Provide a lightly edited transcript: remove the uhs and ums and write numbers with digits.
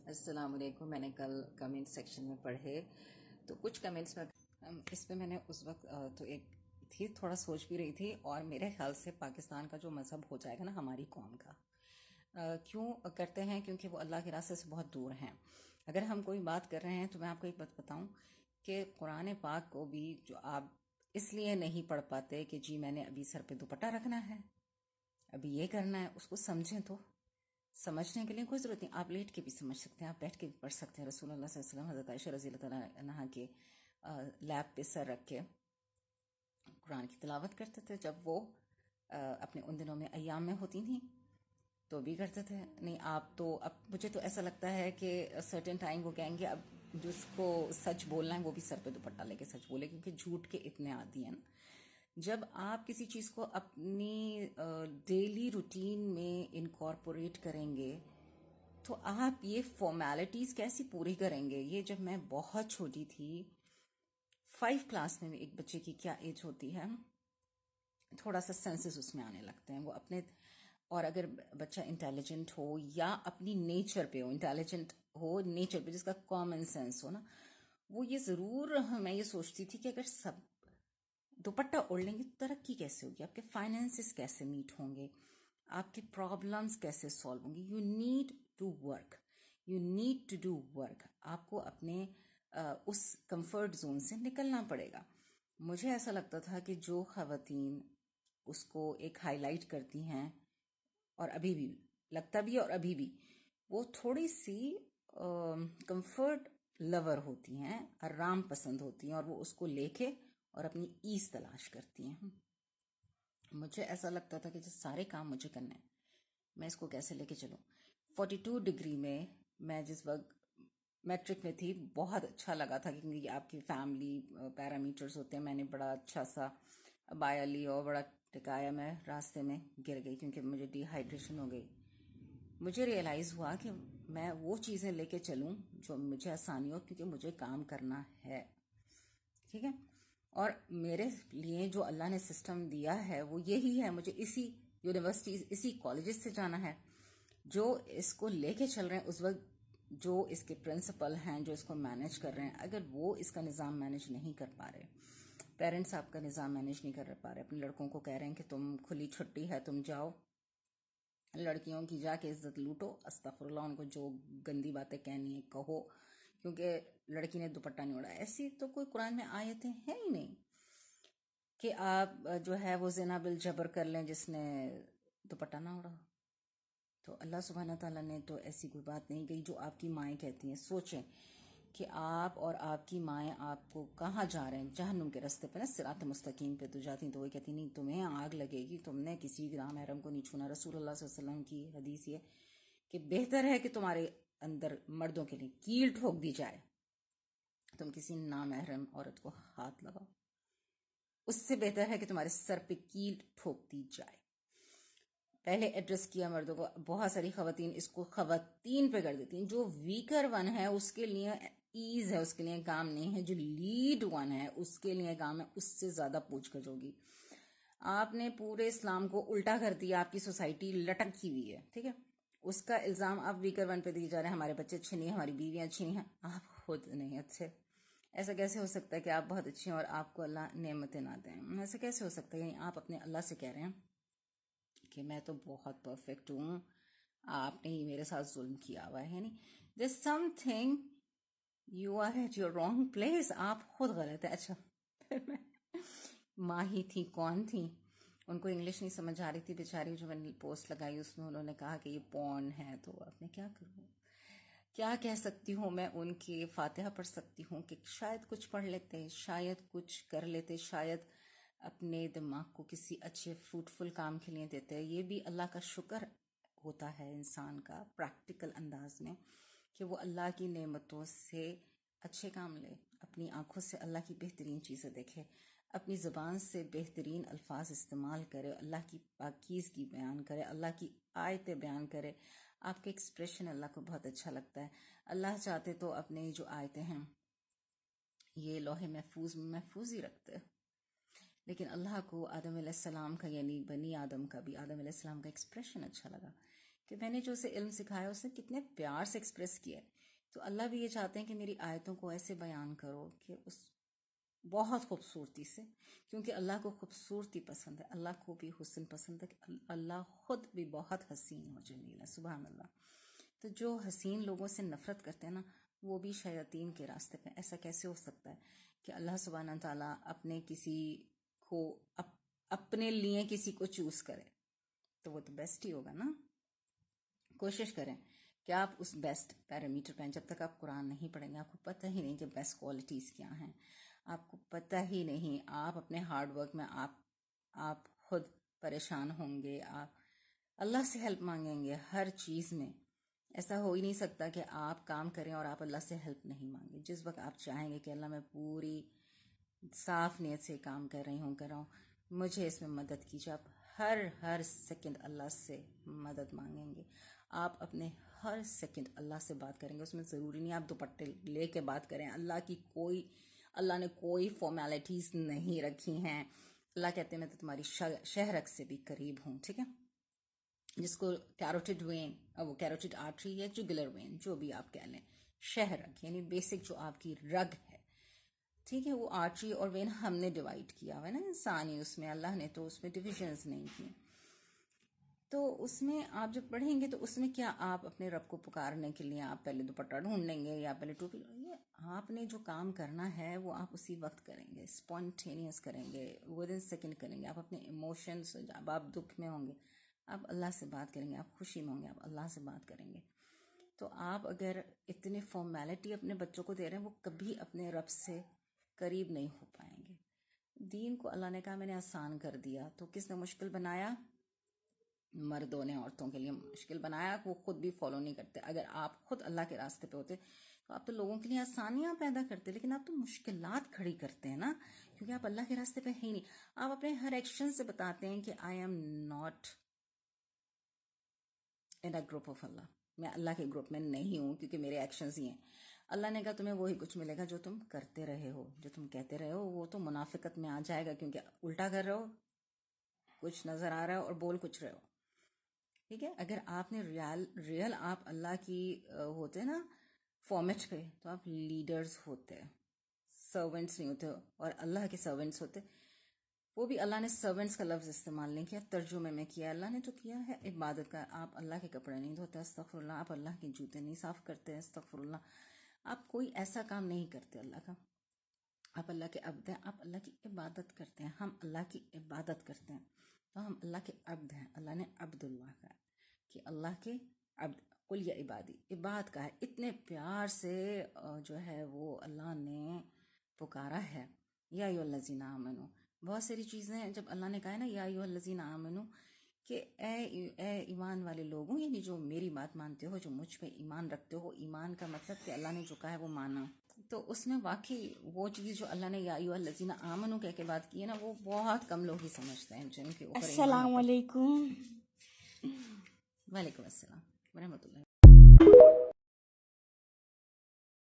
السلام علیکم. میں نے کل کمنٹ سیکشن میں پڑھے تو کچھ کمنٹس میں اس پہ میں نے اس وقت تو ایک تھی تھوڑا سوچ بھی رہی تھی، اور میرے خیال سے پاکستان کا جو مذہب ہو جائے گا نا ہماری قوم کا، کیوں کرتے ہیں؟ کیونکہ وہ اللہ کے راستے سے بہت دور ہیں. اگر ہم کوئی بات کر رہے ہیں تو میں آپ کو ایک بات بتاؤں کہ قرآن پاک کو بھی جو آپ اس لیے نہیں پڑھ پاتے کہ جی میں نے ابھی سر پہ دوپٹہ رکھنا ہے، ابھی یہ کرنا ہے، اس کو سمجھیں تو سمجھنے کے لیے کوئی ضرورت نہیں. آپ لیٹ کے بھی سمجھ سکتے ہیں، آپ بیٹھ کے بھی پڑھ سکتے ہیں. رسول اللہ صلی اللہ علیہ وسلم حضرت عائشہ رضی اللہ تعالیٰ عنہا کے لیب پہ سر رکھ کے قرآن کی تلاوت کرتے تھے. جب وہ اپنے ان دنوں میں ایام میں ہوتی تھیں تو بھی کرتے تھے. نہیں آپ تو اب مجھے تو ایسا لگتا ہے کہ سرٹن ٹائم وہ کہیں گے اب جس کو سچ بولنا ہے وہ بھی سر پہ دوپٹہ لے کے سچ بولے، کیونکہ جھوٹ کے اتنے عادی ہیں نا. جب آپ کسی چیز کو اپنی ڈیلی روٹین میں انکارپوریٹ کریں گے تو آپ یہ فارمیلٹیز کیسی پوری کریں گے؟ یہ جب میں بہت چھوٹی تھی 5 کلاس میں ایک بچے کی کیا ایج ہوتی ہے، تھوڑا سا سینسز اس میں آنے لگتے ہیں وہ اپنے. اور اگر بچہ انٹیلیجنٹ ہو یا اپنی نیچر پہ ہو، انٹیلیجنٹ ہو نیچر پہ، جس کا کامن سینس ہو نا، وہ یہ ضرور، میں یہ سوچتی تھی کہ اگر سب دوپٹہ اوڑھ لیں گے تو ترقی کیسے ہوگی، آپ کے فائنینسز کیسے میٹ ہوں گے، آپ کے پرابلمس کیسے سالو ہوں گے. You need to work, you need to do work. آپ کو اپنے اس کمفرٹ زون سے نکلنا پڑے گا. مجھے ایسا لگتا تھا کہ جو خواتین اس کو ایک ہائی لائٹ کرتی ہیں، اور ابھی بھی لگتا بھی ہے، اور ابھی بھی وہ تھوڑی سی کمفرٹ لور ہوتی ہیں، آرام پسند ہوتی ہیں، اور وہ اس کو لے کے اور اپنی ایز تلاش کرتی ہیں. مجھے ایسا لگتا تھا کہ جو سارے کام مجھے کرنے ہیں میں اس کو کیسے لے کے چلوں. 42 ڈگری میں جس وقت میٹرک میں تھی، بہت اچھا لگا تھا کیونکہ یہ آپ کی فیملی پیرامیٹرز ہوتے ہیں. میں نے بڑا اچھا سا بایا لی اور بڑا ٹکایا. میں راستے میں گر گئی کیونکہ مجھے ڈی ہائیڈریشن ہو گئی. مجھے ریئلائز ہوا کہ میں وہ چیزیں لے کے چلوں جو مجھے آسانی ہو، کیونکہ مجھے کام کرنا ہے. ٹھیک ہے، اور میرے لیے جو اللہ نے سسٹم دیا ہے وہ یہی ہے. مجھے اسی یونیورسٹیز، اسی کالجز سے جانا ہے جو اس کو لے کے چل رہے ہیں. اس وقت جو اس کے پرنسپل ہیں، جو اس کو مینج کر رہے ہیں، اگر وہ اس کا نظام مینج نہیں کر پا رہے، پیرنٹس آپ کا نظام مینج نہیں کر پا رہے، اپنے لڑکوں کو کہہ رہے ہیں کہ تم کھلی چھٹی ہے، تم جاؤ لڑکیوں کی جا کے عزت لوٹو، استغفر اللہ، ان کو جو گندی باتیں کہنی ہے کہو کیونکہ لڑکی نے دوپٹہ نہیں اوڑھا. ایسی تو کوئی قرآن میں آیتیں ہیں ہی نہیں کہ آپ جو ہے وہ زنا بالجبر کر لیں جس نے دوپٹہ نہ اوڑھا. تو اللہ سبحانہ تعالیٰ نے تو ایسی کوئی بات نہیں کہی جو آپ کی مائیں کہتی ہیں. سوچیں کہ آپ اور آپ کی مائیں آپ کو کہاں جا رہے ہیں، جہنم کے راستے پہ نا، صراط مستقیم پہ تو جاتی ہیں. تو وہ کہتی نہیں تمہیں آگ لگے گی، تم نے کسی گناہ محرم کو نہیں چھونا. رسول اللہ صلی اللہ علیہ وسلم کی حدیث یہ کہ بہتر ہے کہ تمہارے اندر مردوں کے لیے کیل ٹھوک دی جائے، تم کسی نامحرم عورت کو ہاتھ لگاؤ، اس سے بہتر ہے کہ تمہارے سر پہ کیل ٹھوک دی جائے. پہلے ایڈریس کیا مردوں کو. بہت ساری خواتین اس کو خواتین پہ کر دیتی ہیں. جو ویکر ون ہے اس کے لیے ایز ہے، اس کے لیے کام نہیں ہے. جو لیڈ ون ہے اس کے لیے کام ہے، اس سے زیادہ پوچھ گچھ ہوگی. آپ نے پورے اسلام کو الٹا کر دیا، آپ کی سوسائٹی لٹکی ہوئی ہے. ٹھیک ہے، اس کا الزام آپ ویکر ون پہ دیے جا رہے ہیں. ہمارے بچے اچھے نہیں ہیں، ہماری بیویاں اچھی نہیں ہیں. آپ خود نہیں اچھے. ایسا کیسے ہو سکتا ہے کہ آپ بہت اچھے ہیں اور آپ کو اللہ نعمتیں نہ دیں؟ ایسا کیسے ہو سکتا ہے؟ یعنی آپ اپنے اللہ سے کہہ رہے ہیں کہ میں تو بہت پرفیکٹ ہوں، آپ نے ہی میرے ساتھ ظلم کیا ہوا ہے. یعنی there's something you are at your wrong place. آپ خود غلط ہے. اچھا، پھر میں ماں ہی تھی، کون تھی، ان کو انگلش نہیں سمجھ آ رہی تھی بیچاری. جو میں نے پوسٹ لگائی اس میں انہوں نے کہا کہ یہ پورن ہے. تو اب میں کیا کروں، کیا کہہ سکتی ہوں؟ میں ان کی فاتحہ پڑھ سکتی ہوں کہ شاید کچھ پڑھ لیتے، شاید کچھ کر لیتے، شاید اپنے دماغ کو کسی اچھے فروٹفل کام کے لیے دیتے. یہ بھی اللہ کا شکر ہوتا ہے انسان کا پریکٹیکل انداز میں کہ وہ اللہ کی نعمتوں سے اچھے کام لے، اپنی آنکھوں سے اللہ کی بہترین چیزیں دیکھے، اپنی زبان سے بہترین الفاظ استعمال کرے، اللہ کی پاکیزگی بیان کرے، اللہ کی آیتیں بیان کرے. آپ کے ایکسپریشن اللہ کو بہت اچھا لگتا ہے. اللہ چاہتے تو اپنے جو آیتیں ہیں یہ لوح محفوظ میں محفوظ ہی رکھتے، لیکن اللہ کو آدم علیہ السلام کا، یعنی بنی آدم کا بھی، آدم علیہ السلام کا ایکسپریشن اچھا لگا کہ میں نے جو اسے علم سکھایا اس نے کتنے پیار سے ایکسپریس کیا ہے. تو اللہ بھی یہ چاہتے ہیں کہ میری آیتوں کو ایسے بیان کرو کہ اس بہت خوبصورتی سے، کیونکہ اللہ کو خوبصورتی پسند ہے، اللہ کو بھی حسن پسند ہے، کہ اللہ خود بھی بہت حسین و جمیل ہے. سبحان اللہ. تو جو حسین لوگوں سے نفرت کرتے ہیں نا، وہ بھی شیاطین کے راستے پہ. ایسا کیسے ہو سکتا ہے کہ اللہ سبحانہ تعالیٰ اپنے کسی کو اپنے لیے کسی کو چوز کرے؟ تو وہ تو بیسٹ ہی ہوگا نا. کوشش کریں کہ آپ اس بیسٹ پیرامیٹر پہ، جب تک آپ قرآن نہیں پڑھیں گے آپ کو پتہ ہی نہیں کہ بیسٹ کوالٹیز کیا ہیں، آپ کو پتہ ہی نہیں. آپ اپنے ہارڈ ورک میں آپ خود پریشان ہوں گے، آپ اللہ سے ہیلپ مانگیں گے ہر چیز میں. ایسا ہو ہی نہیں سکتا کہ آپ کام کریں اور آپ اللہ سے ہیلپ نہیں مانگیں. جس وقت آپ چاہیں گے کہ اللہ میں پوری صاف نیت سے کام کر رہا ہوں، مجھے اس میں مدد کیجیے، آپ ہر سیکنڈ اللہ سے مدد مانگیں گے. آپ اپنے ہر سیکنڈ اللہ سے بات کریں گے. اس میں ضروری نہیں آپ دوپٹے لے کے بات کریں. اللہ نے کوئی فارمیلٹیز نہیں رکھی ہیں. اللہ کہتے ہیں میں تو تمہاری شہرک سے بھی قریب ہوں. ٹھیک ہے، جس کو کیروٹڈ وین، وہ کیروٹڈ آرٹری یا جگولر وین جو بھی آپ کہہ لیں، شہرک یعنی بیسک جو آپ کی رگ ہے. ٹھیک ہے، وہ آرٹری اور وین ہم نے ڈیوائڈ کیا ہوا ہے نا انسانی، اس میں اللہ نے تو اس میں ڈویژنز نہیں کی. تو اس میں آپ جب پڑھیں گے تو اس میں کیا آپ اپنے رب کو پکارنے کے لیے آپ پہلے دوپٹہ ڈھونڈ لیں گے یا پہلے ٹوپی لیں گے؟ آپ نے جو کام کرنا ہے وہ آپ اسی وقت کریں گے، اسپونٹینیس کریں گے، ود ان سیکنڈ کریں گے. آپ اپنے ایموشنس، جب آپ دکھ میں ہوں گے آپ اللہ سے بات کریں گے، آپ خوشی میں ہوں گے آپ اللہ سے بات کریں گے. تو آپ اگر اتنی فارمیلٹی اپنے بچوں کو دے رہے ہیں وہ کبھی اپنے رب سے قریب نہیں ہو پائیں گے. دین کو اللہ نے کہا میں نے آسان کر دیا، تو کس نے مشکل بنایا؟ مردوں نے عورتوں کے لیے مشکل بنایا، وہ خود بھی فالو نہیں کرتے. اگر آپ خود اللہ کے راستے پہ ہوتے تو آپ تو لوگوں کے لیے آسانیاں پیدا کرتے، لیکن آپ تو مشکلات کھڑی کرتے ہیں نا، کیونکہ آپ اللہ کے راستے پہ ہی نہیں. آپ اپنے ہر ایکشن سے بتاتے ہیں کہ I am not in a group of اللہ، میں اللہ کے گروپ میں نہیں ہوں، کیونکہ میرے ایکشنز ہی ہیں. اللہ نے کہا تمہیں وہی کچھ ملے گا جو تم کرتے رہے ہو، جو تم کہتے رہے ہو. وہ تو منافقت میں آ جائے گا، کیونکہ الٹا کر رہے ہو، کچھ نظر آ رہا ہے اور بول کچھ رہے ہو. ٹھیک ہے، اگر آپ نے ریئل آپ اللہ کی ہوتے نا فارمیٹ پہ، تو آپ لیڈرز ہوتے، سرونٹس نہیں ہوتے. اور اللہ کے سرونٹس ہوتے، وہ بھی اللہ نے سرونٹس کا لفظ استعمال نہیں کیا، ترجمے میں کیا. اللہ نے تو کیا ہے عبادت کا. آپ اللہ کے کپڑے نہیں دھوتے، استغفر اللہ. آپ اللہ کے جوتے نہیں صاف کرتے، استغفر اللہ. آپ کوئی ایسا کام نہیں کرتے اللہ کا. آپ اللہ کے عبد ہیں، آپ اللہ کی عبادت کرتے ہیں. ہم اللہ کی عبادت کرتے ہیں، تو ہم اللہ کے عبد ہیں. اللہ نے عبد اللہ کا ہے کہ اللہ کے عبد. قل یا عبادی، عباد کا ہے. اتنے پیار سے جو ہے وہ اللہ نے پکارا ہے. یا ایھا الذین آمنو، بہت ساری چیزیں جب اللہ نے کہا ہے نا یا ایھا الذین آمنو، کہ اے ایمان والے لوگوں، یعنی جو میری بات مانتے ہو، جو مجھ پہ ایمان رکھتے ہو. ایمان کا مطلب کہ اللہ نے جو کہا ہے وہ مانا. تو اس میں واقعی وہ چیز جو اللہ نے یا ایھا الذین آمنو کہہ کے بات کی ہے نا، وہ بہت کم لوگ ہی سمجھتے ہیں جن کے اوپر ایمان. السلام علیکم. وعلیکم السلام ورحمۃ اللہ.